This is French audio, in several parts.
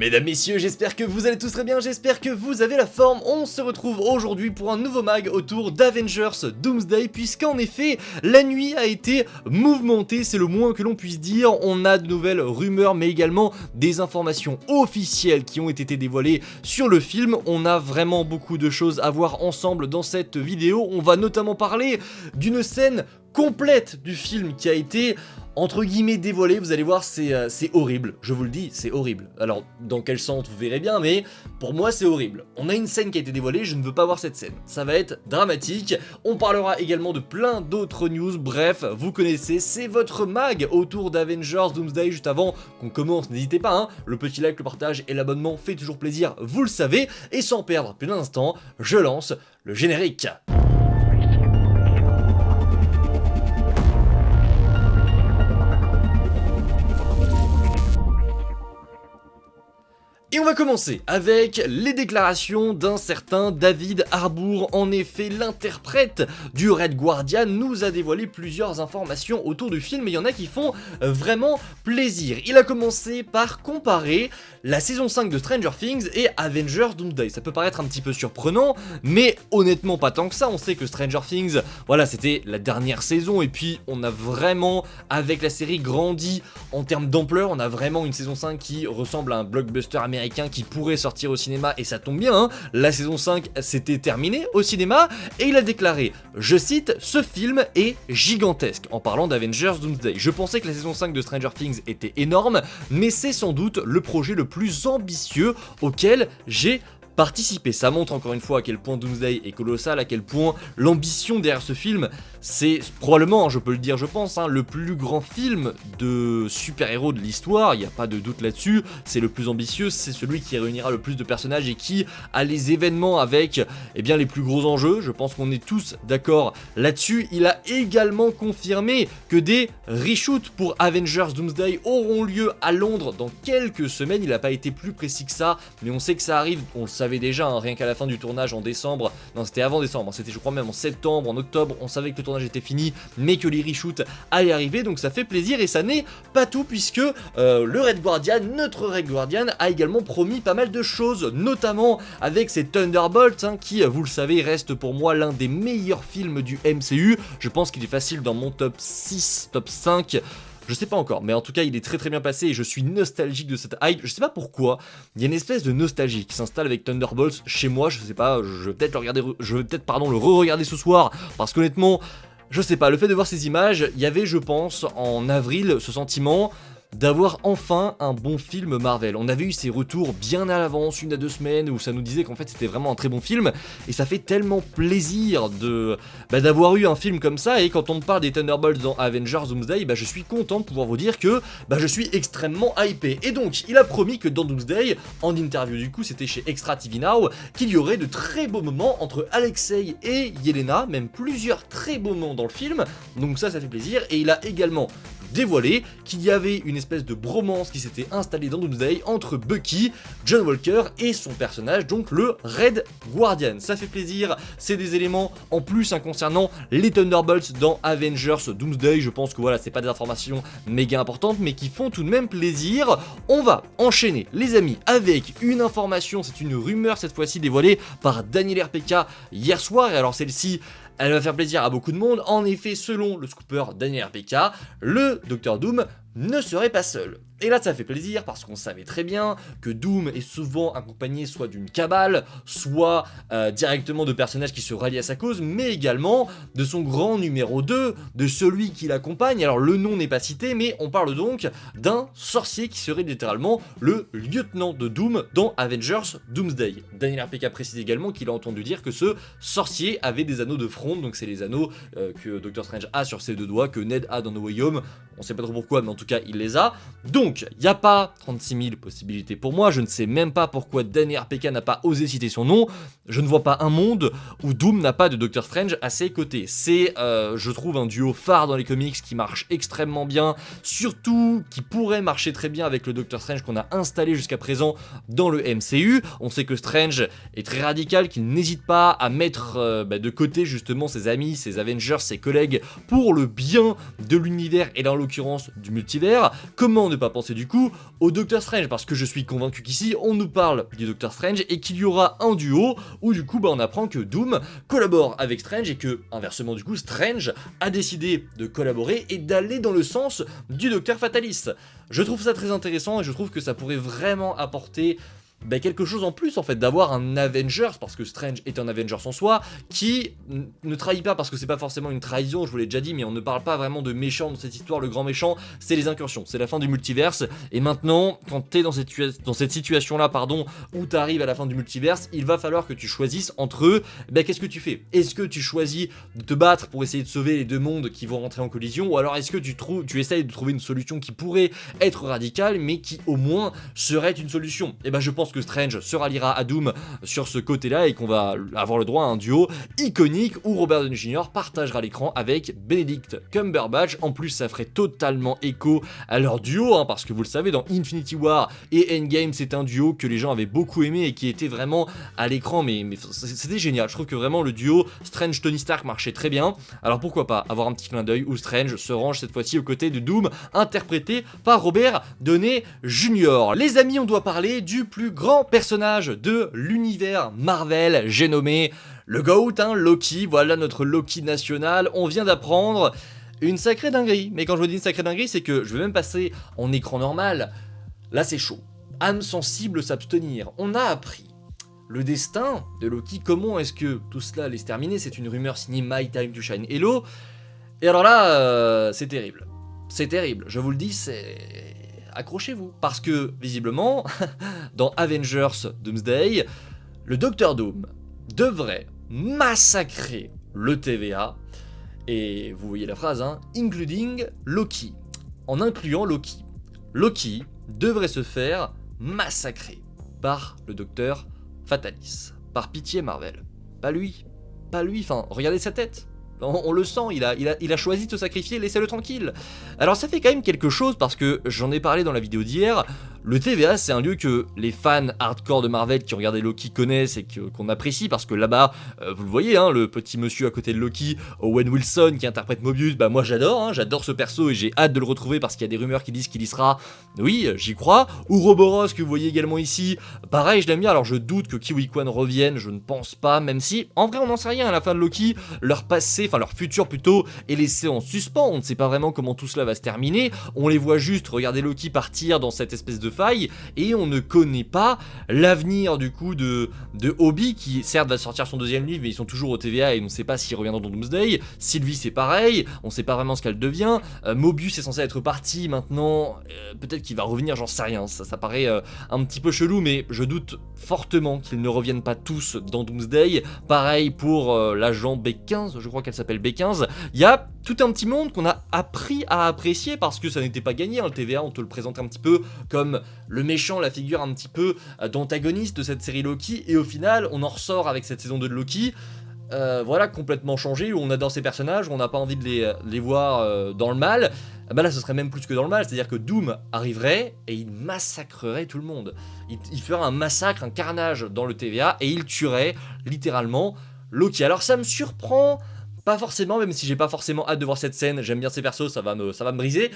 Mesdames, messieurs, j'espère que vous allez tous très bien, j'espère que vous avez la forme. On se retrouve aujourd'hui pour un nouveau mag autour d'Avengers Doomsday, puisqu'en effet, la nuit a été mouvementée, c'est le moins que l'on puisse dire. On a de nouvelles rumeurs, mais également des informations officielles qui ont été dévoilées sur le film. On a vraiment beaucoup de choses à voir ensemble dans cette vidéo. On va notamment parler d'une scène complète du film qui a été entre guillemets dévoilée. Vous allez voir, c'est horrible, je vous le dis, c'est horrible. Alors dans quel sens vous verrez bien, mais pour moi c'est horrible. On a une scène qui a été dévoilée, je ne veux pas voir cette scène, ça va être dramatique. On parlera également de plein d'autres news, bref, vous connaissez, c'est votre mag autour d'Avengers Doomsday. Juste avant qu'on commence, n'hésitez pas, hein, le petit like, le partage et l'abonnement fait toujours plaisir, vous le savez. Et sans perdre plus d'un instant, je lance le générique. Et on va commencer avec les déclarations d'un certain David Harbour. En effet, l'interprète du Red Guardian nous a dévoilé plusieurs informations autour du film, et il y en a qui font vraiment plaisir. Il a commencé par comparer la saison 5 de Stranger Things et Avengers Doomsday. Ça peut paraître un petit peu surprenant, mais honnêtement pas tant que ça. On sait que Stranger Things, voilà, c'était la dernière saison, et puis on a vraiment, avec la série, grandi en termes d'ampleur. On a vraiment une saison 5 qui ressemble à un blockbuster américain qui pourrait sortir au cinéma, et ça tombe bien, hein, la saison 5 s'était terminée au cinéma, et il a déclaré, je cite, ce film est gigantesque, en parlant d'Avengers Doomsday. Je pensais que la saison 5 de Stranger Things était énorme, mais c'est sans doute le projet le plus ambitieux auquel j'ai participer. Ça montre encore une fois à quel point Doomsday est colossal, à quel point l'ambition derrière ce film, c'est probablement, je peux le dire je pense, hein, le plus grand film de super-héros de l'histoire, il n'y a pas de doute là-dessus. C'est le plus ambitieux, c'est celui qui réunira le plus de personnages et qui a les événements avec bien, les plus gros enjeux. Je pense qu'on est tous d'accord là-dessus. Il a également confirmé que des reshoots pour Avengers Doomsday auront lieu à Londres dans quelques semaines. Il n'a pas été plus précis que ça, mais on sait que ça arrive, on le savait déjà, hein, rien qu'à la fin du tournage en décembre, non c'était avant décembre, c'était je crois même en septembre, en octobre, on savait que le tournage était fini, mais que les reshoots allaient arriver, donc ça fait plaisir. Et ça n'est pas tout, puisque le Red Guardian, notre Red Guardian, a également promis pas mal de choses, notamment avec ses Thunderbolts, hein, qui, vous le savez, reste pour moi l'un des meilleurs films du MCU. Je pense qu'il est facile dans mon top 6, top 5, je sais pas encore, mais en tout cas il est très très bien passé et je suis nostalgique de cette hype. Je sais pas pourquoi, il y a une espèce de nostalgie qui s'installe avec Thunderbolts chez moi. Je sais pas, je vais peut-être le re-regarder ce soir, parce qu'honnêtement, je sais pas, le fait de voir ces images, il y avait, je pense, en avril, ce sentiment d'avoir enfin un bon film Marvel. On avait eu ces retours bien à l'avance, 1 à 2 semaines, où ça nous disait qu'en fait c'était vraiment un très bon film, et ça fait tellement plaisir d'avoir eu un film comme ça. Et quand on me parle des Thunderbolts dans Avengers Doomsday, je suis content de pouvoir vous dire que je suis extrêmement hypé. Et donc il a promis que dans Doomsday, en interview du coup c'était chez Extra TV Now, qu'il y aurait de très beaux moments entre Alexei et Yelena, même plusieurs très beaux moments dans le film, donc ça fait plaisir. Et il a également dévoilé qu'il y avait une espèce de bromance qui s'était installée dans Doomsday entre Bucky, John Walker et son personnage, donc le Red Guardian. Ça fait plaisir, c'est des éléments en plus, hein, concernant les Thunderbolts dans Avengers Doomsday. Je pense que voilà, c'est pas des informations méga importantes, mais qui font tout de même plaisir. On va enchaîner, les amis, avec une information, c'est une rumeur cette fois-ci dévoilée par Daniel RPK hier soir, et alors celle-ci, elle va faire plaisir à beaucoup de monde. En effet, selon le scooper Daniel RPK, le Dr Doom ne serait pas seul. Et là ça fait plaisir, parce qu'on savait très bien que Doom est souvent accompagné soit d'une cabale, soit directement de personnages qui se rallient à sa cause, mais également de son grand numéro 2, de celui qui l'accompagne. Alors le nom n'est pas cité, mais on parle donc d'un sorcier qui serait littéralement le lieutenant de Doom dans Avengers Doomsday. Daniel RPK précise également qu'il a entendu dire que ce sorcier avait des anneaux de fronde, donc c'est les anneaux que Doctor Strange a sur ses 2 doigts, que Ned a dans No Way Home. On sait pas trop pourquoi, mais en tout cas il les a. Donc il n'y a pas 36 000 possibilités pour moi. Je ne sais même pas pourquoi Daniel RPK n'a pas osé citer son nom. Je ne vois pas un monde où Doom n'a pas de Doctor Strange à ses côtés. C'est, je trouve, un duo phare dans les comics qui marche extrêmement bien, surtout qui pourrait marcher très bien avec le Doctor Strange qu'on a installé jusqu'à présent dans le MCU. On sait que Strange est très radical, qu'il n'hésite pas à mettre de côté justement ses amis, ses Avengers, ses collègues pour le bien de l'univers, et là en l'occurrence du multivers multivers. Comment ne pas penser du coup au Doctor Strange, parce que je suis convaincu qu'ici on nous parle du Doctor Strange et qu'il y aura un duo où du coup on apprend que Doom collabore avec Strange et que inversement du coup Strange a décidé de collaborer et d'aller dans le sens du Docteur Fatalis. Je trouve ça très intéressant et je trouve que ça pourrait vraiment apporter quelque chose en plus en fait, d'avoir un Avengers, parce que Strange est un Avengers en soi, qui ne trahit pas, parce que c'est pas forcément une trahison, je vous l'ai déjà dit, mais on ne parle pas vraiment de méchant dans cette histoire. Le grand méchant, c'est les incursions, c'est la fin du multiverse, et maintenant, quand t'es dans cette situation là, où t'arrives à la fin du multiverse, il va falloir que tu choisisses entre eux, qu'est-ce que tu fais? Est-ce que tu choisis de te battre pour essayer de sauver les deux mondes qui vont rentrer en collision, ou alors est-ce que tu essayes de trouver une solution qui pourrait être radicale, mais qui au moins serait une solution? Et je pense que Strange se ralliera à Doom sur ce côté-là et qu'on va avoir le droit à un duo iconique où Robert Downey Jr. partagera l'écran avec Benedict Cumberbatch. En plus, ça ferait totalement écho à leur duo, parce que vous le savez, dans Infinity War et Endgame, c'est un duo que les gens avaient beaucoup aimé et qui était vraiment à l'écran, mais c'était génial. Je trouve que vraiment le duo Strange-Tony Stark marchait très bien. Alors pourquoi pas avoir un petit clin d'œil où Strange se range cette fois-ci aux côtés de Doom, interprété par Robert Downey Jr. Les amis, on doit parler du plus grand personnage de l'univers Marvel, j'ai nommé le GOAT, Loki. Voilà notre Loki national. On vient d'apprendre une sacrée dinguerie, mais quand je vous dis une sacrée dinguerie, c'est que je vais même passer en écran normal. Là c'est chaud, âme sensible s'abstenir. On a appris le destin de Loki, comment est-ce que tout cela allait se terminer. C'est une rumeur signée My Time to Shine Hello, et alors là c'est terrible, je vous le dis, c'est... accrochez-vous, parce que visiblement dans Avengers Doomsday, le Docteur Doom devrait massacrer le TVA, et vous voyez la phrase, including Loki, en incluant Loki. Loki devrait se faire massacrer par le Docteur Fatalis. Par pitié Marvel, pas lui, enfin regardez sa tête. On le sent, il a choisi de se sacrifier, laissez-le tranquille. Alors ça fait quand même quelque chose, parce que j'en ai parlé dans la vidéo d'hier. Le TVA, c'est un lieu que les fans hardcore de Marvel qui regardaient Loki connaissent et qu'on apprécie, parce que là-bas, vous le voyez, le petit monsieur à côté de Loki, Owen Wilson, qui interprète Mobius, moi j'adore ce perso et j'ai hâte de le retrouver parce qu'il y a des rumeurs qui disent qu'il y sera. Oui, j'y crois. Ouroboros, que vous voyez également ici, pareil, je l'aime bien. Alors je doute que Kiwi Kwan revienne, je ne pense pas, même si, en vrai, on n'en sait rien à la fin de Loki. Leur passé, leur futur plutôt, est laissé en suspens. On ne sait pas vraiment comment tout cela va se terminer. On les voit juste regarder Loki partir dans cette espèce de faille, et on ne connaît pas l'avenir du coup de Obi, qui certes va sortir son deuxième livre, mais ils sont toujours au TVA et on ne sait pas s'ils reviendront dans Doomsday. Sylvie c'est pareil, on ne sait pas vraiment ce qu'elle devient. Mobius est censé être parti maintenant, peut-être qu'il va revenir, j'en sais rien, ça paraît un petit peu chelou, mais je doute fortement qu'ils ne reviennent pas tous dans Doomsday. Pareil pour l'agent B15, je crois qu'elle s'appelle B15. Il y a tout un petit monde qu'on a appris à apprécier, parce que ça n'était pas gagné, le TVA on te le présente un petit peu comme le méchant, la figure un petit peu d'antagoniste de cette série Loki, et au final on en ressort avec cette saison 2 de Loki, complètement changé, où on adore ces personnages, où on n'a pas envie de les voir dans le mal. Là ce serait même plus que dans le mal, c'est à dire que Doom arriverait et il massacrerait tout le monde, il ferait un massacre, un carnage dans le TVA, et il tuerait littéralement Loki. Alors ça me surprend pas forcément, même si j'ai pas forcément hâte de voir cette scène, j'aime bien ces persos, ça va me briser.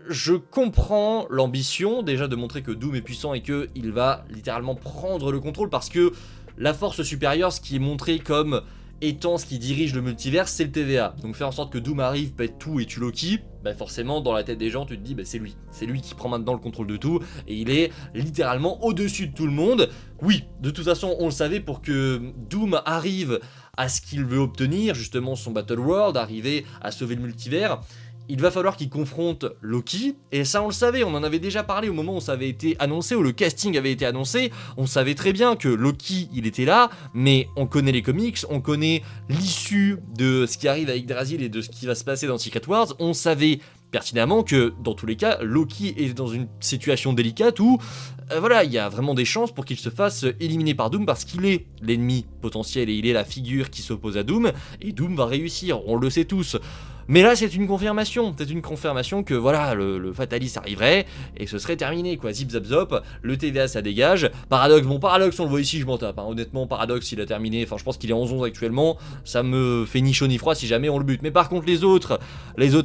Je comprends l'ambition déjà de montrer que Doom est puissant et qu'il va littéralement prendre le contrôle, parce que la force supérieure, ce qui est montré comme étant ce qui dirige le multivers, c'est le TVA. Donc faire en sorte que Doom arrive, pète tout et tue Loki, forcément dans la tête des gens tu te dis c'est lui qui prend maintenant le contrôle de tout, et il est littéralement au-dessus de tout le monde. Oui, de toute façon on le savait, pour que Doom arrive à ce qu'il veut obtenir, justement son Battle World, arriver à sauver le multivers, il va falloir qu'il confronte Loki, et ça on le savait, on en avait déjà parlé au moment où ça avait été annoncé, où le casting avait été annoncé. On savait très bien que Loki il était là, mais on connaît les comics, on connaît l'issue de ce qui arrive avec Yggdrasil et de ce qui va se passer dans Secret Wars. On savait pertinemment que dans tous les cas Loki est dans une situation délicate où il y a vraiment des chances pour qu'il se fasse éliminer par Doom, parce qu'il est l'ennemi potentiel et il est la figure qui s'oppose à Doom, et Doom va réussir, on le sait tous. Mais là c'est une confirmation que voilà, le Fatalis arriverait, et ce serait terminé quoi, zip zap zop, le TVA ça dégage. Paradox, bon Paradox on le voit ici, je m'en tape, hein. Honnêtement Paradox il a terminé, enfin je pense qu'il est en 11 actuellement, ça me fait ni chaud ni froid si jamais on le bute. Mais par contre les autres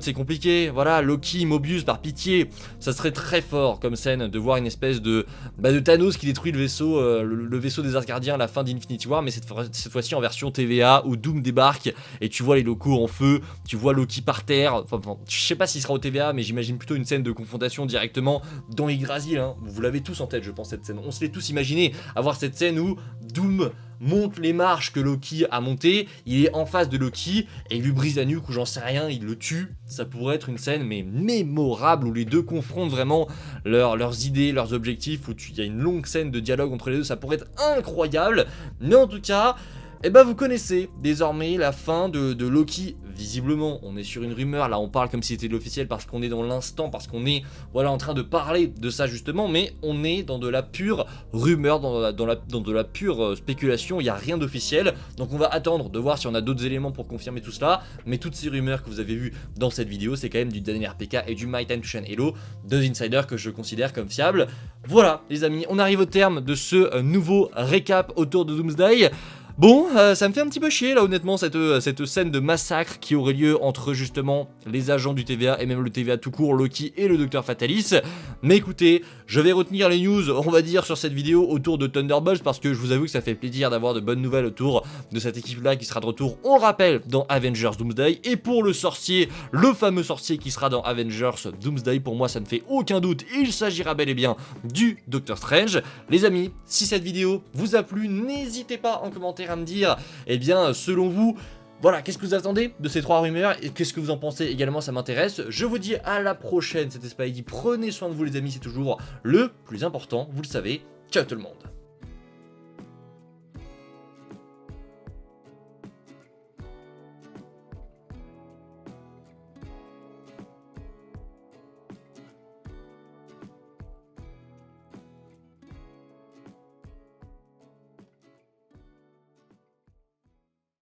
c'est compliqué, voilà, Loki, Mobius par pitié, ça serait très fort comme scène de voir une espèce de Thanos qui détruit le vaisseau, le vaisseau des Asgardiens à la fin d'Infinity War, mais cette fois-ci en version TVA où Doom débarque et tu vois les locaux en feu, tu vois Loki par terre, enfin je sais pas s'il sera au TVA mais j'imagine plutôt une scène de confrontation directement dans Yggdrasil, hein. Vous l'avez tous en tête je pense cette scène, on se l'est tous imaginé, avoir cette scène où Doom monte les marches que Loki a montées, il est en face de Loki et il lui brise la nuque ou j'en sais rien, il le tue. Ça pourrait être une scène mais mémorable où les deux confrontent vraiment leurs idées, leurs objectifs, où il y a une longue scène de dialogue entre les deux, ça pourrait être incroyable. Mais en tout cas, et vous connaissez désormais la fin de Loki. Visiblement, on est sur une rumeur, là on parle comme si c'était de l'officiel parce qu'on est dans l'instant, parce qu'on est voilà en train de parler de ça justement, mais on est dans de la pure rumeur, dans de la pure spéculation, il n'y a rien d'officiel, donc on va attendre de voir si on a d'autres éléments pour confirmer tout cela, mais toutes ces rumeurs que vous avez vues dans cette vidéo, c'est quand même du Daniel RPK et du My Time to Shine Hello, deux insiders que je considère comme fiables. Voilà les amis, on arrive au terme de ce nouveau récap autour de Doomsday. Bon, ça me fait un petit peu chier là honnêtement cette scène de massacre qui aurait lieu entre justement les agents du TVA et même le TVA tout court, Loki et le Docteur Fatalis. Mais écoutez, je vais retenir les news, on va dire, sur cette vidéo autour de Thunderbolts parce que je vous avoue que ça fait plaisir d'avoir de bonnes nouvelles autour de cette équipe là qui sera de retour, on le rappelle, dans Avengers Doomsday. Et pour le sorcier, le fameux sorcier qui sera dans Avengers Doomsday, pour moi ça ne fait aucun doute, il s'agira bel et bien du Doctor Strange. Les amis, si cette vidéo vous a plu, n'hésitez pas en commentaire à me dire, eh bien, selon vous, voilà, qu'est-ce que vous attendez de ces trois rumeurs et qu'est-ce que vous en pensez également, ça m'intéresse. Je vous dis à la prochaine, c'était Spidey, prenez soin de vous les amis, c'est toujours le plus important, vous le savez. Ciao tout le monde.